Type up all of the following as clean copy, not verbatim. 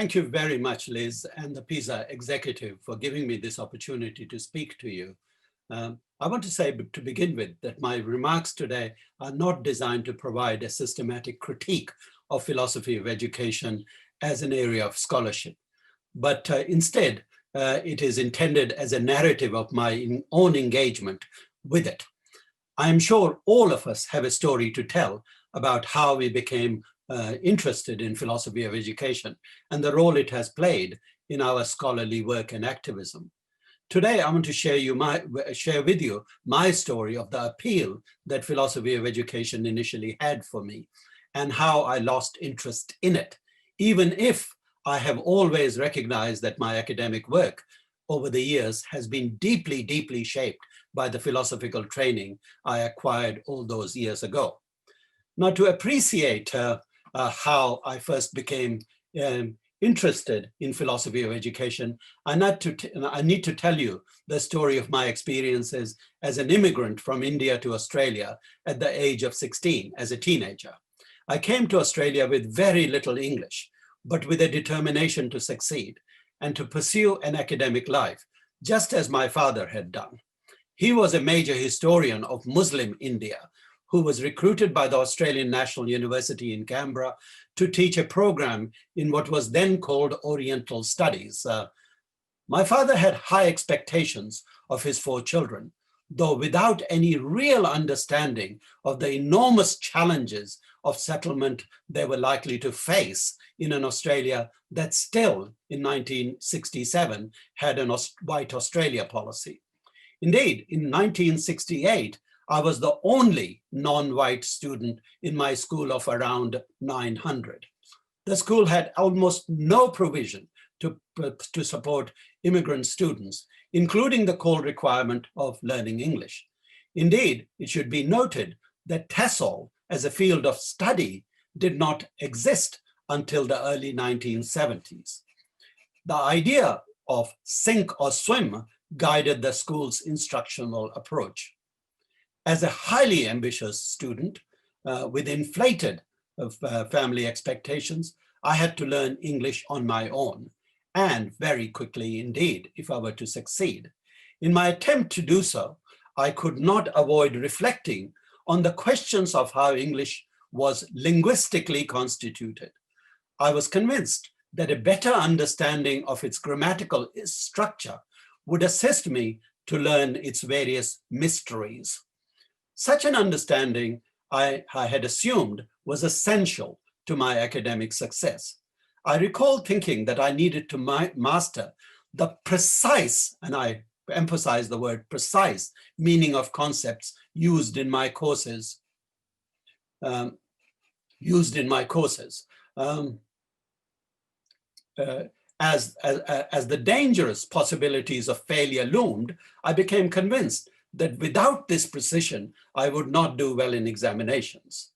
Thank you very much, Liz, and the PISA executive for giving me this opportunity to speak to you. I want to say to begin with that my remarks today are not designed to provide a systematic critique of philosophy of education as an area of scholarship, but instead it is intended as a narrative of my own engagement with it. I am sure all of us have a story to tell about how we became interested in philosophy of education and the role it has played in our scholarly work and activism. Today, I want to share with you my story of the appeal that philosophy of education initially had for me and how I lost interest in it, even if I have always recognized that my academic work over the years has been deeply, deeply shaped by the philosophical training I acquired all those years ago. Now, to appreciate how I first became interested in philosophy of education, I need to tell you the story of my experiences as an immigrant from India to Australia at the age of 16 as a teenager. I came to Australia with very little English, but with a determination to succeed and to pursue an academic life, just as my father had done. He was a major historian of Muslim India, who was recruited by the Australian National University in Canberra to teach a program in what was then called Oriental Studies. My father had high expectations of his 4 children, though without any real understanding of the enormous challenges of settlement they were likely to face in an Australia that still, in 1967, had a white Australia policy. Indeed, in 1968, I was the only non-white student in my school of around 900. The school had almost no provision to support immigrant students, including the core requirement of learning English. Indeed, it should be noted that TESOL as a field of study did not exist until the early 1970s. The idea of sink or swim guided the school's instructional approach. As a highly ambitious student with inflated family expectations, I had to learn English on my own, and very quickly indeed, if I were to succeed. In my attempt to do so, I could not avoid reflecting on the questions of how English was linguistically constituted. I was convinced that a better understanding of its grammatical structure would assist me to learn its various mysteries. Such an understanding, I had assumed, was essential to my academic success. I recall thinking that I needed to master the precise, and I emphasize the word precise, meaning of concepts used in my courses. As the dangerous possibilities of failure loomed, I became convinced that without this precision, I would not do well in examinations.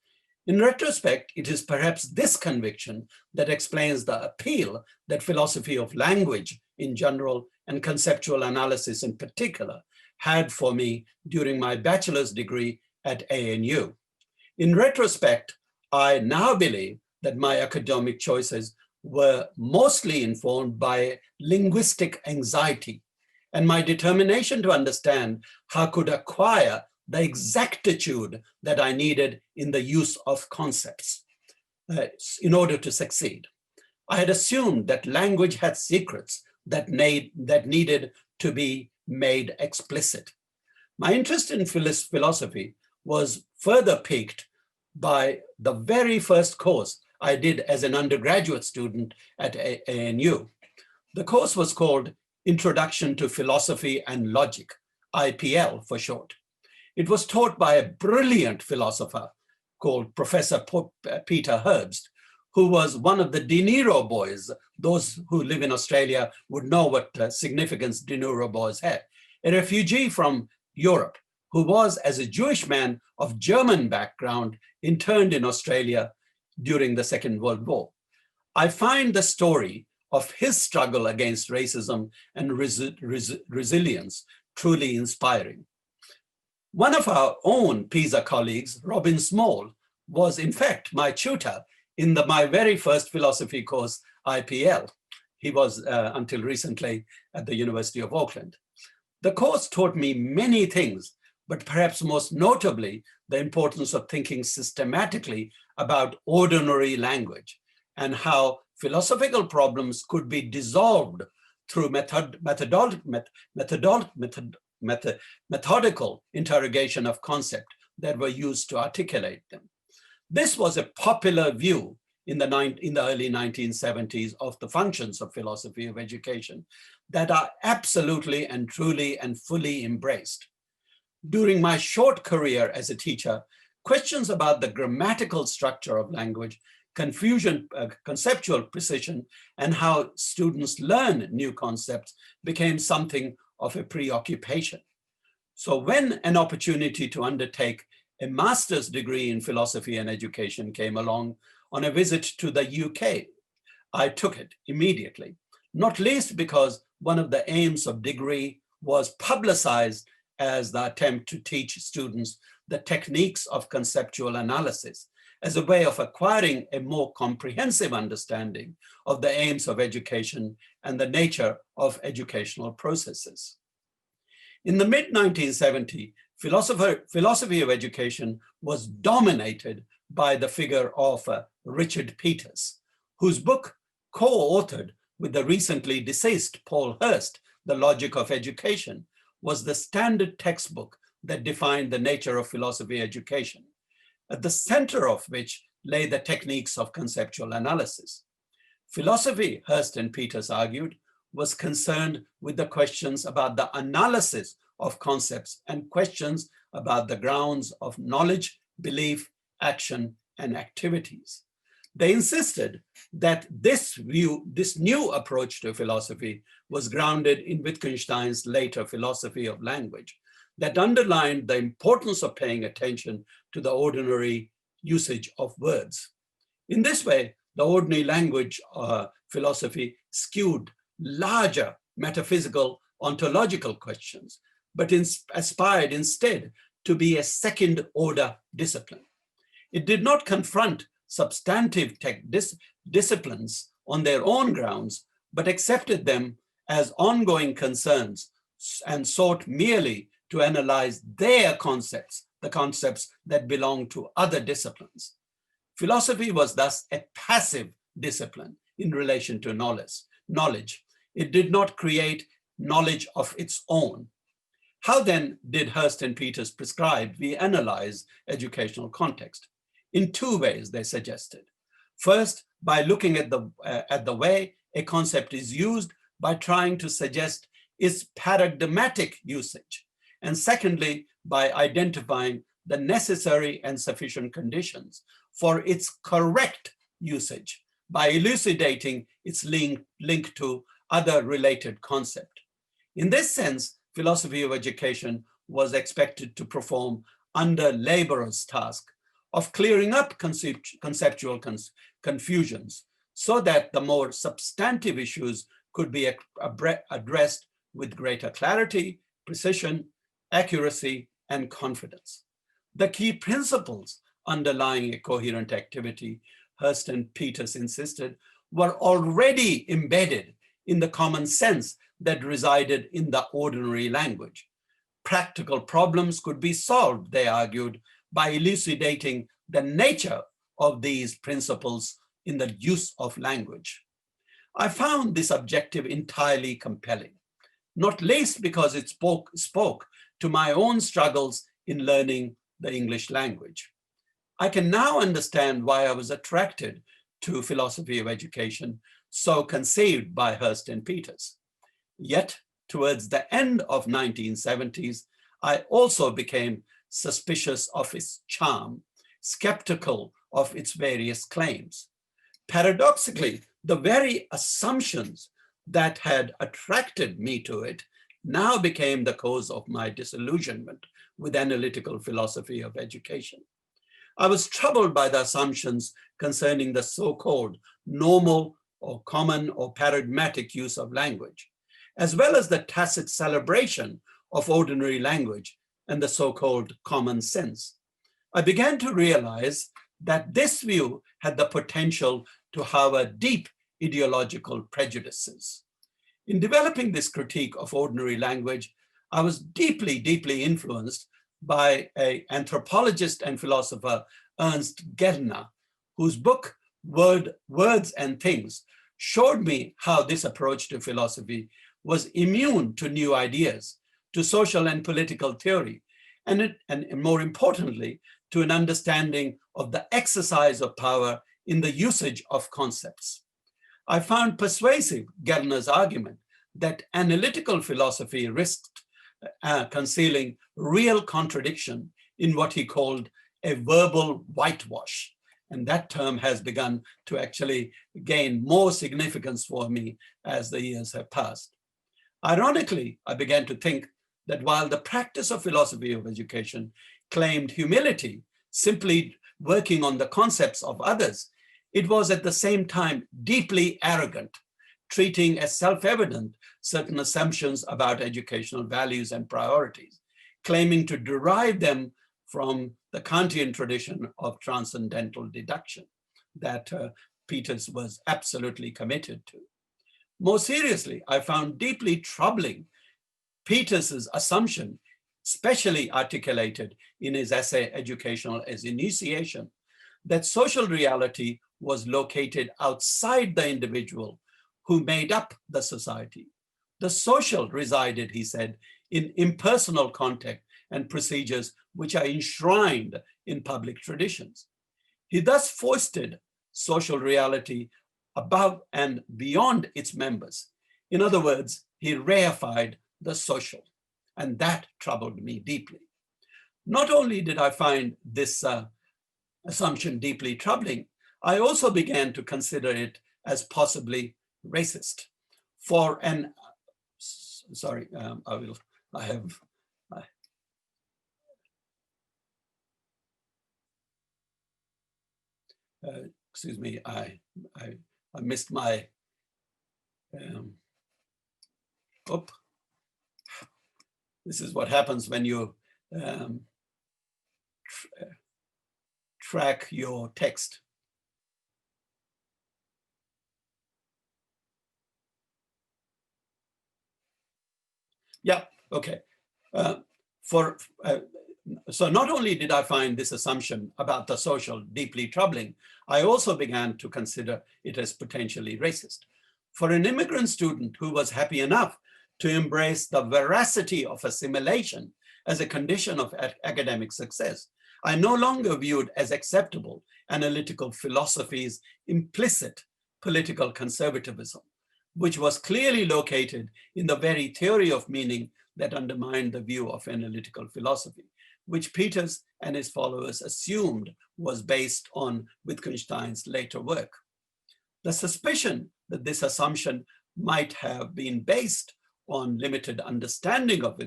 In retrospect, it is perhaps this conviction that explains the appeal that philosophy of language in general and conceptual analysis in particular had for me during my bachelor's degree at ANU. In retrospect, I now believe that my academic choices were mostly informed by linguistic anxiety and my determination to understand how I could acquire the exactitude that I needed in the use of concepts in order to succeed. I had assumed that language had secrets that needed to be made explicit. My interest in philosophy was further piqued by the very first course I did as an undergraduate student at ANU. The course was called Introduction to Philosophy and Logic, IPL for short. It was taught by a brilliant philosopher called Professor Peter Herbst, who was one of the De Niro boys. Those who live in Australia would know what significance De Niro boys had. A refugee from Europe who was, as a Jewish man of German background, interned in Australia during the Second World War. I find the story of his struggle against racism and resilience truly inspiring. One of our own PISA colleagues, Robin Small, was in fact my tutor in my very first philosophy course, IPL. He was, until recently, at the University of Auckland. The course taught me many things, but perhaps most notably, the importance of thinking systematically about ordinary language and how philosophical problems could be dissolved through methodical interrogation of concepts that were used to articulate them. This was a popular view in the early 1970s of the functions of philosophy of education that are absolutely and truly and fully embraced. During my short career as a teacher, questions about the grammatical structure of language, conceptual precision, and how students learn new concepts became something of a preoccupation. So when an opportunity to undertake a master's degree in philosophy and education came along on a visit to the UK, I took it immediately, not least because one of the aims of degree was publicized as the attempt to teach students the techniques of conceptual analysis as a way of acquiring a more comprehensive understanding of the aims of education and the nature of educational processes. In the mid-1970s, philosophy of education was dominated by the figure of Richard Peters, whose book, co-authored with the recently deceased Paul Hurst, The Logic of Education, was the standard textbook that defined the nature of philosophy education, at the center of which lay the techniques of conceptual analysis. Philosophy, Hurst and Peters argued, was concerned with the questions about the analysis of concepts and questions about the grounds of knowledge, belief, action, and activities. They insisted that this new approach to philosophy was grounded in Wittgenstein's later philosophy of language that underlined the importance of paying attention to the ordinary usage of words. In this way, the ordinary language philosophy skewed larger metaphysical ontological questions, but aspired instead to be a second-order discipline. It did not confront substantive disciplines on their own grounds, but accepted them as ongoing concerns and sought merely to analyze their concepts, the concepts that belong to other disciplines. Philosophy was thus a passive discipline in relation to knowledge. It did not create knowledge of its own. How then did Hurst and Peters prescribe we analyze educational context? In two ways, they suggested. First, by looking at the way a concept is used by trying to suggest its paradigmatic usage. And secondly, by identifying the necessary and sufficient conditions for its correct usage by elucidating its link to other related concepts. In this sense, philosophy of education was expected to perform under laborious task of clearing up conceptual confusions so that the more substantive issues could be addressed with greater clarity, precision, accuracy, and confidence. The key principles underlying a coherent activity, Hurst and Peters insisted, were already embedded in the common sense that resided in the ordinary language. Practical problems could be solved, they argued, by elucidating the nature of these principles in the use of language. I found this objective entirely compelling, not least because it spoke to my own struggles in learning the English language. I can now understand why I was attracted to philosophy of education, so conceived by Hurst and Peters. Yet, towards the end of 1970s, I also became suspicious of its charm, skeptical of its various claims. Paradoxically, the very assumptions that had attracted me to it now became the cause of my disillusionment with analytical philosophy of education. I was troubled by the assumptions concerning the so-called normal or common or paradigmatic use of language, as well as the tacit celebration of ordinary language and the so-called common sense. I began to realize that this view had the potential to have a deep ideological prejudices. In developing this critique of ordinary language, I was deeply, deeply influenced by an anthropologist and philosopher, Ernst Gellner, whose book, Words and Things, showed me how this approach to philosophy was immune to new ideas, to social and political theory, and more importantly, to an understanding of the exercise of power in the usage of concepts. I found persuasive Gellner's argument that analytical philosophy risked concealing real contradiction in what he called a verbal whitewash. And that term has begun to actually gain more significance for me as the years have passed. Ironically, I began to think that while the practice of philosophy of education claimed humility, simply working on the concepts of others, it was at the same time deeply arrogant, treating as self-evident certain assumptions about educational values and priorities, claiming to derive them from the Kantian tradition of transcendental deduction that Peters was absolutely committed to. More seriously, I found deeply troubling Peters's assumption, specially articulated in his essay, Educational as Initiation, that social reality was located outside the individual who made up the society. The social resided, he said, in impersonal contact and procedures which are enshrined in public traditions. He thus foisted social reality above and beyond its members. In other words, he reified the social, and that troubled me deeply. Not only did I find this assumption deeply troubling, I also began to consider it as possibly racist. For an, sorry, excuse me, I missed my, this is what happens when you track your text. Yeah, okay. So not only did I find this assumption about the social deeply troubling, I also began to consider it as potentially racist. For an immigrant student who was happy enough to embrace the veracity of assimilation as a condition of academic success, I no longer viewed as acceptable analytical philosophy's implicit political conservatism, which was clearly located in the very theory of meaning that undermined the view of analytical philosophy, which Peters and his followers assumed was based on Wittgenstein's later work. The suspicion that this assumption might have been based on limited understanding of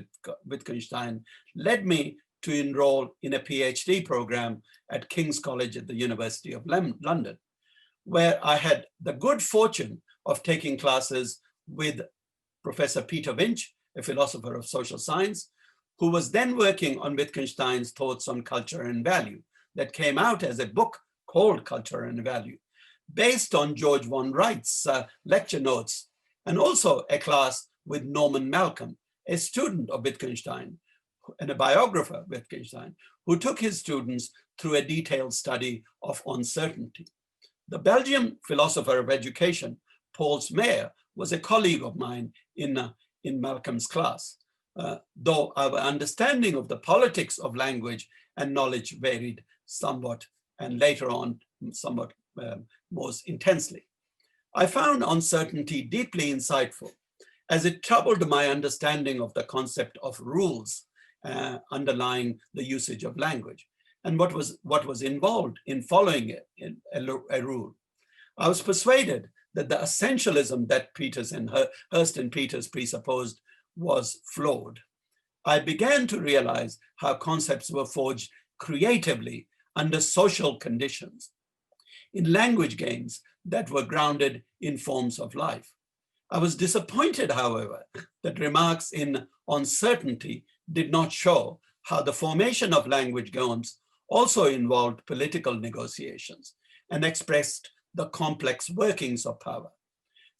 Wittgenstein led me to enroll in a PhD program at King's College at the University of London, where I had the good fortune of taking classes with Professor Peter Winch, a philosopher of social science, who was then working on Wittgenstein's thoughts on culture and value that came out as a book called Culture and Value, based on George von Wright's lecture notes, and also a class with Norman Malcolm, a student of Wittgenstein and a biographer of Wittgenstein, who took his students through a detailed study of uncertainty. The Belgian philosopher of education, Paul Smeyer, was a colleague of mine in Malcolm's class, though our understanding of the politics of language and knowledge varied somewhat, and later on somewhat most intensely. I found uncertainty deeply insightful, as it troubled my understanding of the concept of rules underlying the usage of language, and what was involved in following a rule. I was persuaded that the essentialism that Hurst and Peters presupposed was flawed. I began to realize how concepts were forged creatively under social conditions, in language games that were grounded in forms of life. I was disappointed, however, that remarks in uncertainty did not show how the formation of language games also involved political negotiations and expressed the complex workings of power.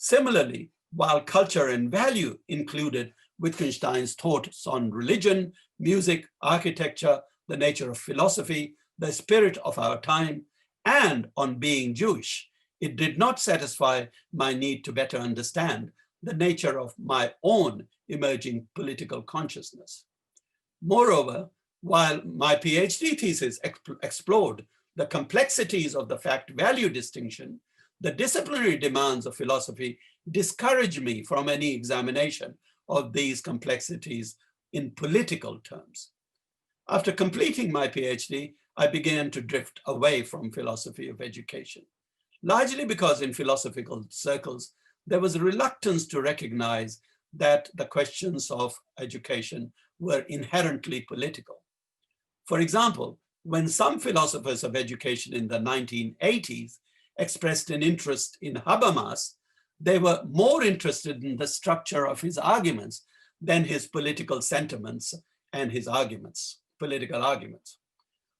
Similarly, while culture and value included Wittgenstein's thoughts on religion, music, architecture, the nature of philosophy, the spirit of our time, and on being Jewish, it did not satisfy my need to better understand the nature of my own emerging political consciousness. Moreover, while my PhD thesis explored the complexities of the fact-value distinction, the disciplinary demands of philosophy discouraged me from any examination of these complexities in political terms. After completing my PhD, I began to drift away from philosophy of education, largely because in philosophical circles, there was a reluctance to recognize that the questions of education were inherently political. For example, when some philosophers of education in the 1980s expressed an interest in Habermas, they were more interested in the structure of his arguments than his political sentiments and his arguments, political arguments.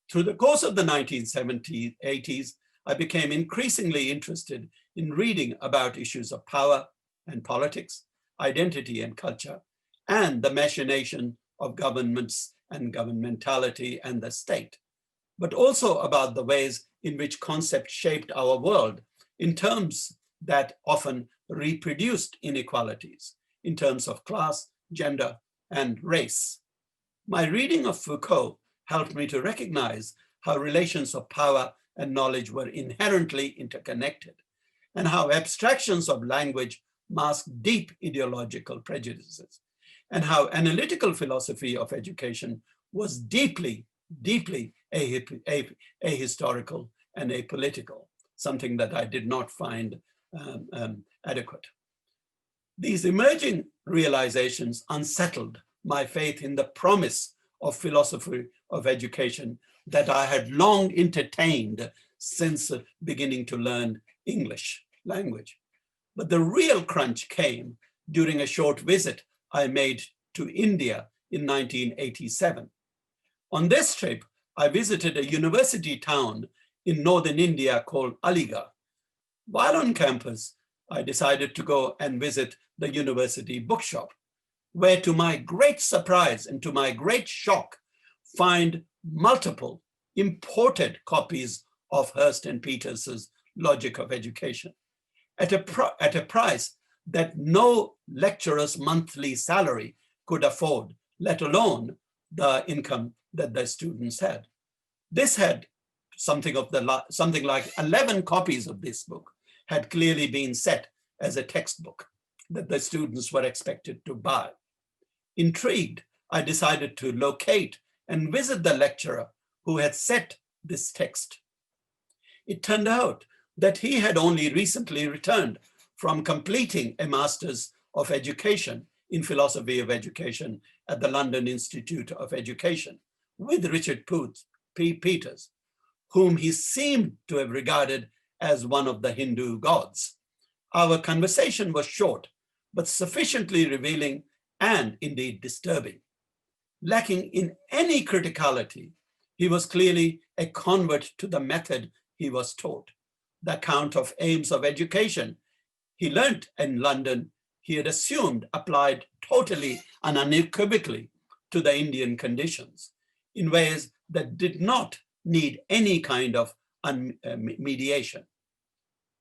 Through the course of the 1970s, 80s, I became increasingly interested in reading about issues of power and politics, identity and culture, and the machination of governments and governmentality and the state, but also about the ways in which concepts shaped our world in terms that often reproduced inequalities in terms of class, gender, and race. My reading of Foucault helped me to recognize how relations of power and knowledge were inherently interconnected, and how abstractions of language mask deep ideological prejudices, and how analytical philosophy of education was deeply, deeply ahistorical and apolitical, something that I did not find adequate. These emerging realizations unsettled my faith in the promise of philosophy of education that I had long entertained since beginning to learn English language. But the real crunch came during a short visit I made to India in 1987. On this trip, I visited a university town in northern India called Aligarh. While on campus, I decided to go and visit the university bookshop, where to my great surprise and to my great shock, find multiple imported copies of Hurst and Peters's Logic of Education at a price that no lecturer's monthly salary could afford, let alone the income that the students had. This had something like 11 copies of this book had clearly been set as a textbook that the students were expected to buy. Intrigued, I decided to locate and visit the lecturer who had set this text. It turned out that he had only recently returned from completing a Master's of Education in Philosophy of Education at the London Institute of Education with Richard Peters, whom he seemed to have regarded as one of the Hindu gods. Our conversation was short, but sufficiently revealing and indeed disturbing. Lacking in any criticality, he was clearly a convert to the method he was taught. The account of aims of education he learnt in London, he had assumed applied totally and unequivocally to the Indian conditions in ways that did not need any kind of mediation.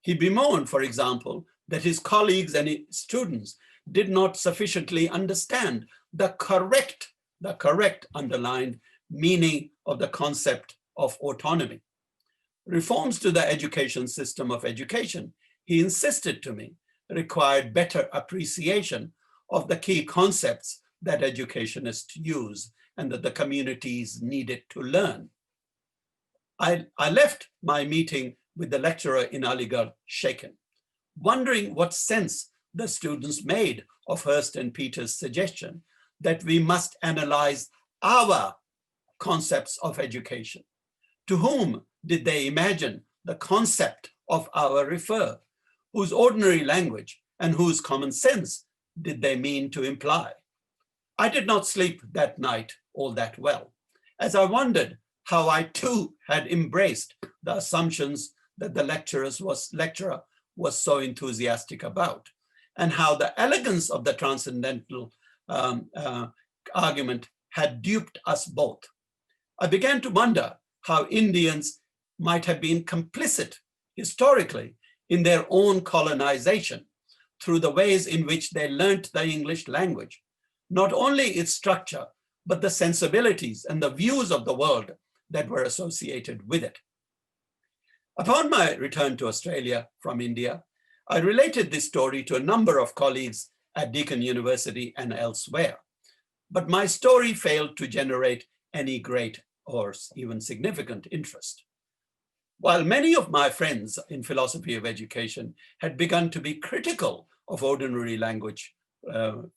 He bemoaned, for example, that his colleagues and his students did not sufficiently understand the correct underlined meaning of the concept of autonomy. Reforms to the education system of education, he insisted to me, required better appreciation of the key concepts that educationists use and that the communities needed to learn. I left my meeting with the lecturer in Aligarh shaken, wondering what sense the students made of Hurst and Peters' suggestion that we must analyze our concepts of education. To whom did they imagine the concept of our refer? Whose ordinary language and whose common sense did they mean to imply? I did not sleep that night all that well, as I wondered how I too had embraced the assumptions that the lecturer was so enthusiastic about, and how the elegance of the transcendental argument had duped us both. I began to wonder how Indians might have been complicit historically in their own colonization through the ways in which they learnt the English language, not only its structure, but the sensibilities and the views of the world that were associated with it. Upon my return to Australia from India, I related this story to a number of colleagues at Deakin University and elsewhere, but my story failed to generate any great or even significant interest. While many of my friends in philosophy of education had begun to be critical of ordinary language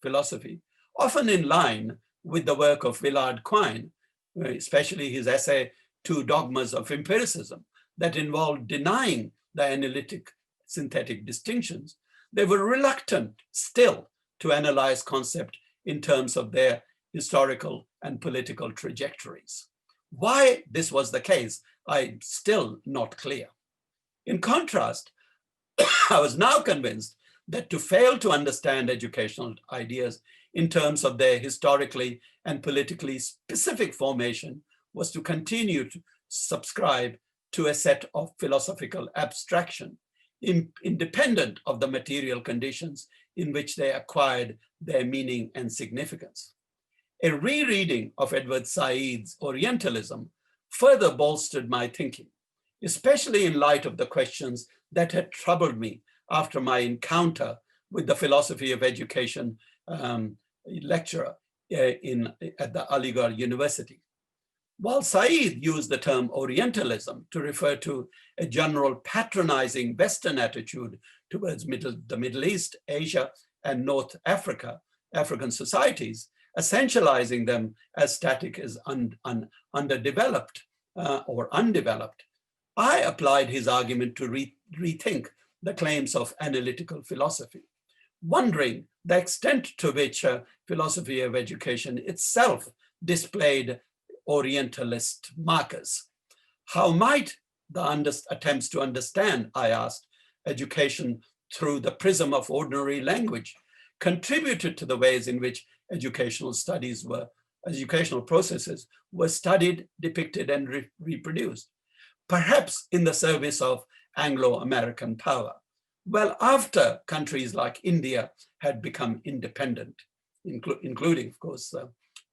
philosophy, often in line with the work of Willard Quine, especially his essay, Two Dogmas of Empiricism, that involved denying the analytic synthetic distinctions, they were reluctant still to analyze concept in terms of their historical and political trajectories. Why this was the case, I'm still not clear. In contrast, I was now convinced that to fail to understand educational ideas in terms of their historically and politically specific formation was to continue to subscribe to a set of philosophical abstraction, independent of the material conditions in which they acquired their meaning and significance. A rereading of Edward Said's Orientalism further bolstered my thinking, especially in light of the questions that had troubled me after my encounter with the Philosophy of Education lecturer at the Aligarh University. While Said used the term Orientalism to refer to a general patronizing Western attitude towards the Middle East, Asia, and North Africa, African societies, essentializing them as static as underdeveloped or undeveloped, I applied his argument to rethink the claims of analytical philosophy, wondering the extent to which philosophy of education itself displayed Orientalist markers. How might the attempts to understand, I asked, education through the prism of ordinary language contributed to the ways in which educational processes were studied, depicted, and reproduced, perhaps in the service of Anglo-American power, well after countries like India had become independent, including, of course,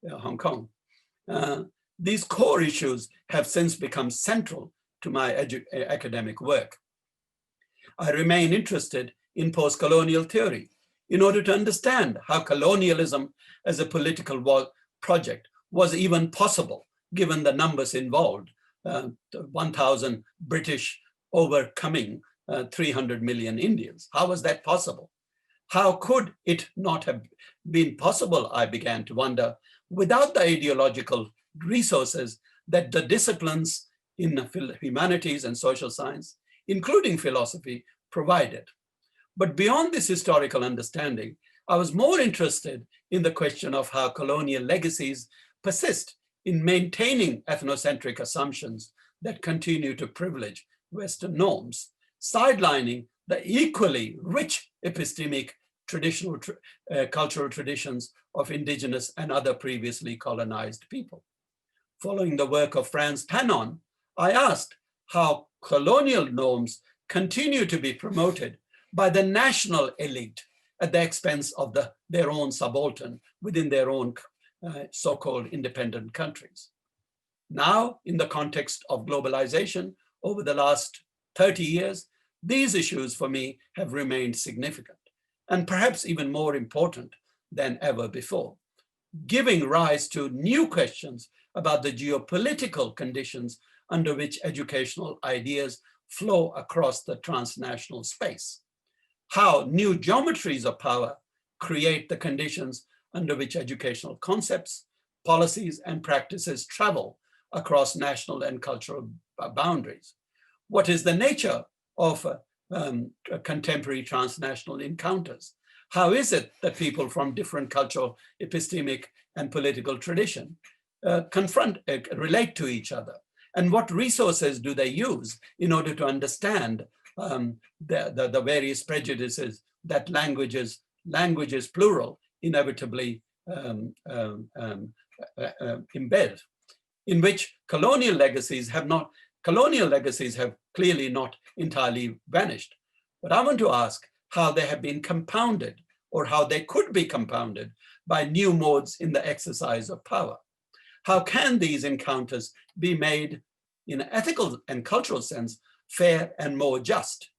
Hong Kong. These core issues have since become central to my academic work. I remain interested in post-colonial theory in order to understand how colonialism as a political project was even possible, given the numbers involved, 1,000 British overcoming 300 million Indians. How was that possible? How could it not have been possible, I began to wonder, without the ideological resources that the disciplines in the humanities and social science, including philosophy, provided? But beyond this historical understanding, I was more interested in the question of how colonial legacies persist in maintaining ethnocentric assumptions that continue to privilege Western norms, sidelining the equally rich epistemic cultural traditions of indigenous and other previously colonized people. Following the work of Franz Fanon, I asked how colonial norms continue to be promoted by the national elite at the expense of their own subaltern within their own so-called independent countries. Now, in the context of globalization over the last 30 years, these issues for me have remained significant and perhaps even more important than ever before, giving rise to new questions about the geopolitical conditions under which educational ideas flow across the transnational space, how new geometries of power create the conditions under which educational concepts, policies, and practices travel across national and cultural boundaries. What is the nature of contemporary transnational encounters? How is it that people from different cultural, epistemic, and political tradition relate to each other? And what resources do they use in order to understand the various prejudices that languages plural inevitably embed, in which colonial legacies have clearly not entirely vanished. But I want to ask how they have been compounded, or how they could be compounded by new modes in the exercise of power. How can these encounters be made, in an ethical and cultural sense, fair and more just?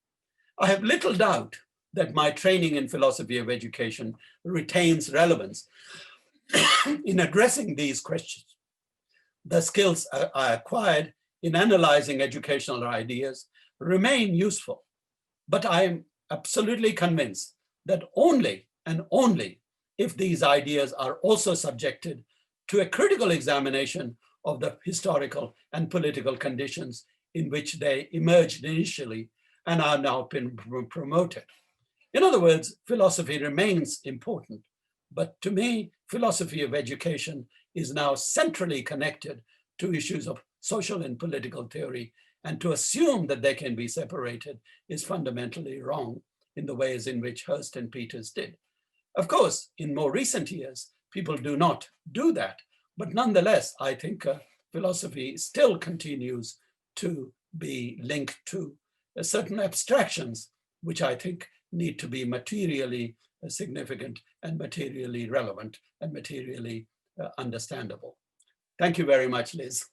I have little doubt that my training in philosophy of education retains relevance in addressing these questions. The skills I acquired in analyzing educational ideas remain useful, but I am absolutely convinced that only and only if these ideas are also subjected to a critical examination of the historical and political conditions in which they emerged initially and are now been promoted. In other words, philosophy remains important, but to me, philosophy of education is now centrally connected to issues of social and political theory, and to assume that they can be separated is fundamentally wrong in the ways in which Hurst and Peters did. Of course, in more recent years, people do not do that, but nonetheless, I think philosophy still continues to be linked to certain abstractions, which I think need to be materially significant and materially relevant and materially understandable. Thank you very much, Liz.